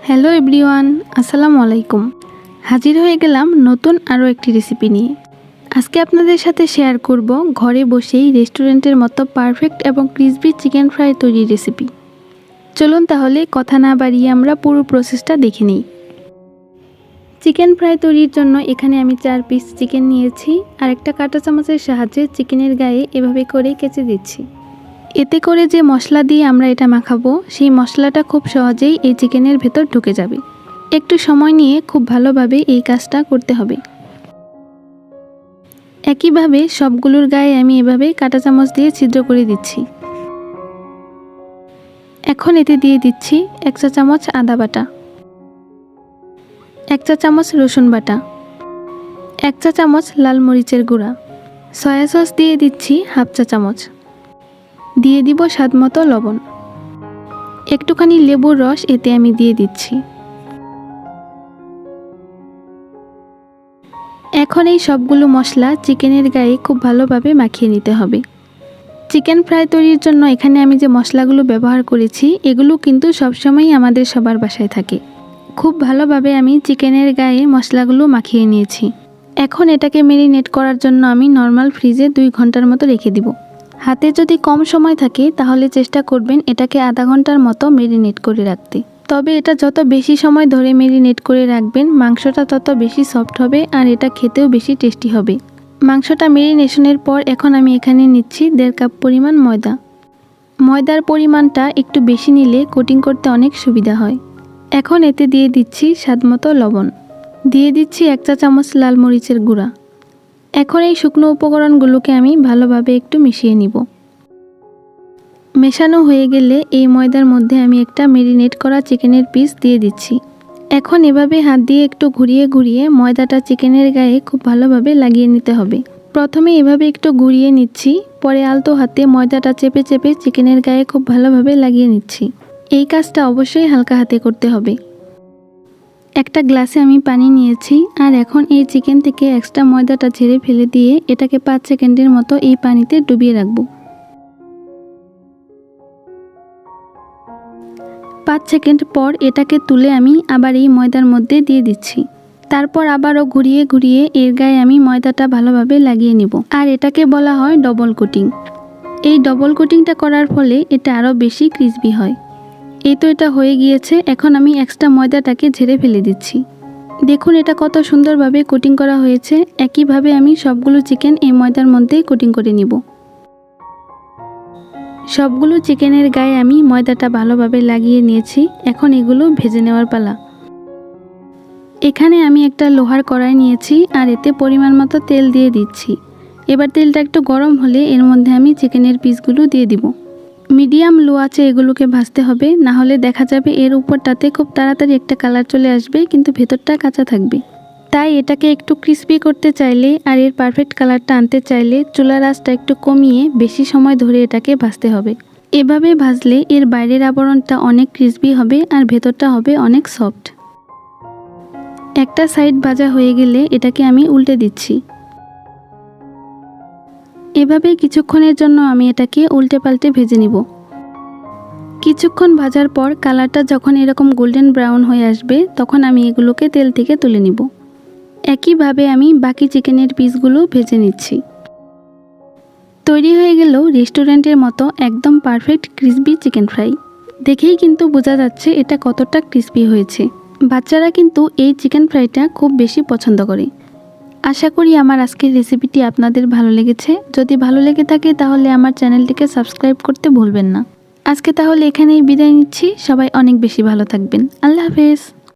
Hello everyone, আসসালামু আলাইকুম। হাজির হয়ে গেলাম নতুন আরও একটি রেসিপি নিয়ে। আজকে আপনাদের সাথে শেয়ার করব ঘরে বসেই রেস্টুরেন্টের মতো পারফেক্ট এবং ক্রিসপি চিকেন ফ্রাই তৈরির রেসিপি। চলুন তাহলে কথা না বাড়িয়ে আমরা পুরো প্রসেসটা দেখে নিই। চিকেন ফ্রাই তৈরির জন্য এখানে আমি 4 পিস চিকেন নিয়েছি আর একটা কাঁটা চামচের সাহায্যে চিকেনের গায়ে এভাবে করে কেচে দিচ্ছি। এতে করে যে মশলা দিয়ে আমরা এটা মাখাবো সেই মশলাটা খুব সহজেই এই চিকেনের ভেতর ঢুকে যাবে। একটু সময় নিয়ে খুব ভালোভাবে এই কাজটা করতে হবে। একইভাবে সবগুলোর গায়ে আমি এভাবে কাঁটা চামচ দিয়ে ছিদ্র করে দিচ্ছি। এখন এতে দিয়ে দিচ্ছি 1 চা চামচ আদা বাটা, 1 চা চামচ রসুন বাটা, 1 চা চামচ লাল মরিচের গুঁড়া, সয়া সস দিয়ে দিচ্ছি 1/2 চা চামচ, দিয়ে দিব স্বাদমতো লবণ, একটুখানি লেবুর রস এতে আমি দিয়ে দিচ্ছি। এখন এই সবগুলো মশলা চিকেনের গায়ে খুব ভালোভাবে মাখিয়ে নিতে হবে। চিকেন ফ্রাই তৈরির জন্য এখানে আমি যে মশলাগুলো ব্যবহার করেছি এগুলো কিন্তু সবসময়ই আমাদের সবার বাসায় থাকে। খুব ভালোভাবে আমি চিকেনের গায়ে মশলাগুলো মাখিয়ে নিয়েছি। এখন এটাকে ম্যারিনেট করার জন্য আমি নর্মাল ফ্রিজে 2 ঘন্টার মতো রেখে দিব। হাতে যদি কম সময় থাকে তাহলে চেষ্টা করবেন এটাকে আধা ঘন্টার মতো ম্যারিনেট করে রাখতে। তবে এটা যত বেশি সময় ধরে ম্যারিনেট করে রাখবেন মাংসটা তত বেশি সফট হবে আর এটা খেতেও বেশি টেস্টি হবে। মাংসটা ম্যারিনেশনের পর এখন আমি এখানে নিচ্ছি 1.5 কাপ পরিমাণ ময়দা। ময়দার পরিমাণটা একটু বেশি নিলে কোটিং করতে অনেক সুবিধা হয়। এখন এতে দিয়ে দিচ্ছি স্বাদমতো লবণ, দিয়ে দিচ্ছি 1 চা চামচ লাল মরিচের গুঁড়া। এখন এই শুকনো উপকরণগুলোকে আমি ভালোভাবে একটু মিশিয়ে নিব। মেশানো হয়ে গেলে এই ময়দার মধ্যে আমি একটা ম্যারিনেট করা চিকেনের পিস দিয়ে দিচ্ছি। এখন এভাবে হাত দিয়ে একটু ঘুরিয়ে ঘুরিয়ে ময়দাটা চিকেনের গায়ে খুব ভালোভাবে লাগিয়ে নিতে হবে। প্রথমে এভাবে একটু ঘুরিয়ে নিচ্ছি, পরে আলতো হাতে ময়দাটা চেপে চেপে চিকেনের গায়ে খুব ভালোভাবে লাগিয়ে নিচ্ছি। এই কাজটা অবশ্যই হালকা হাতে করতে হবে। একটা গ্লাসে আমি পানি নিয়েছি আর এখন এই চিকেন থেকে এক্সট্রা ময়দাটা ঝেড়ে ফেলে দিয়ে এটাকে 5 সেকেন্ডের মতো এই পানিতে ডুবিয়ে রাখবো। 5 সেকেন্ড পর এটাকে তুলে আমি আবার এই ময়দার মধ্যে দিয়ে দিচ্ছি। তারপর আবারও ঘুরিয়ে ঘুরিয়ে এর গায়ে আমি ময়দাটা ভালোভাবে লাগিয়ে নিব। আর এটাকে বলা হয় ডবল কোটিং। এই ডবল কোটিংটা করার ফলে এটা আরও বেশি ক্রিসপি হয়। এই তো এটা হয়ে গিয়েছে। এখন আমি এক্সট্রা ময়দাটাকে ঝেড়ে ফেলে দিচ্ছি। দেখুন এটা কত সুন্দরভাবে কোটিং করা হয়েছে। একইভাবে আমি সবগুলো চিকেন এই ময়দার মধ্যে কোটিং করে নিব। সবগুলো চিকেনের গায়ে আমি ময়দাটা ভালোভাবে লাগিয়ে নিয়েছি। এখন এগুলো ভেজে নেওয়ার পালা। এখানে আমি একটা লোহার কড়াই নিয়েছি আর এতে পরিমাণ মতো তেল দিয়ে দিচ্ছি। এবার তেলটা একটু গরম হলে এর মধ্যে আমি চিকেনের পিসগুলো দিয়ে দিব। মিডিয়াম লো আঁচে এগুলোকে ভাজতে হবে, না হলে দেখা যাবে এর উপরটাতে খুব তাড়াতাড়ি একটা কালার চলে আসবে কিন্তু ভেতরটা কাঁচা থাকবে। তাই এটাকে একটু ক্রিসপি করতে চাইলে আর এর পারফেক্ট কালারটা আনতে চাইলে চুলার আঁচটা একটু কমিয়ে বেশি সময় ধরে এটাকে ভাজতে হবে। এভাবে ভাজলে এর বাইরের আবরণটা অনেক ক্রিসপি হবে আর ভেতরটা হবে অনেক সফট। একটা সাইড ভাজা হয়ে গেলে এটাকে আমি উল্টে দিচ্ছি। এভাবে কিছুক্ষণের জন্য আমি এটাকে উল্টে পাল্টে ভেজে নিব। কিছুক্ষণ ভাজার পর কালারটা যখন এরকম গোল্ডেন ব্রাউন হয়ে আসবে তখন আমি এগুলোকে তেল থেকে তুলে নিব। একইভাবে আমি বাকি চিকেনের পিসগুলো ভেজে নিচ্ছি। তৈরি হয়ে গেল রেস্টুরেন্টের মতো একদম পারফেক্ট ক্রিসপি চিকেন ফ্রাই। দেখেই কিন্তু বোঝা যাচ্ছে এটা কতটা ক্রিসপি হয়েছে। বাচ্চারা কিন্তু এই চিকেন ফ্রাইটা খুব বেশি পছন্দ করে। আশা করি আমার আজকের রেসিপিটি আপনাদের ভালো লেগেছে। যদি ভালো লেগে থাকে তাহলে আমার চ্যানেলটিকে সাবস্ক্রাইব করতে ভুলবেন না। আজকে তাহলে এখানেই বিদায় নিচ্ছি। সবাই অনেক বেশি ভালো থাকবেন। আল্লাহ হাফেজ।